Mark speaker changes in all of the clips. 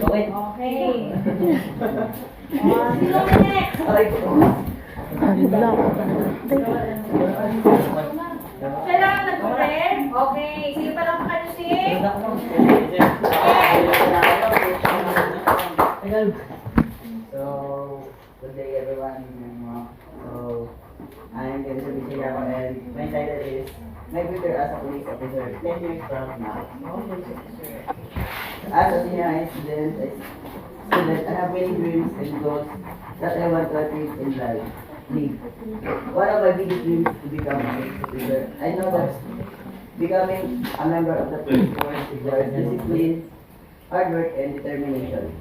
Speaker 1: Okay.
Speaker 2: Okay. Sino next? Kailangan nag-prepare? Okay. Sige pa lang makalusing.
Speaker 1: So, good day everyone. So, I'm Dennis Abisayako and my title is My Future as a Police Officer 10 years from now. As a senior high student, I have many dreams and goals that I want to achieve in life. One of my biggest dreams is to become a police officer. I know that becoming a member of the police force requires discipline, hard work, and determination.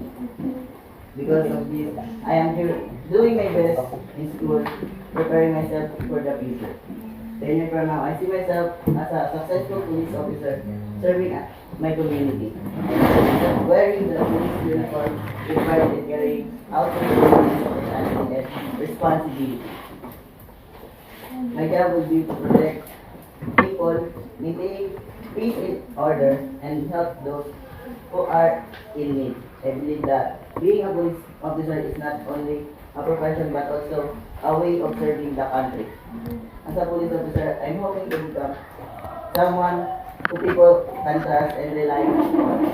Speaker 1: Because of this, I am here doing my best in school, preparing myself for the future. 10 years from now, I see myself as a successful police officer serving my community. Wearing the police uniform required in carrying out and responsibility. My job will be to protect people, maintain peace and order, and help those who are in need. I believe that being a police officer is not only a profession but also a way of serving the country. As a police officer, I'm hoping to become someone who people can trust and rely on.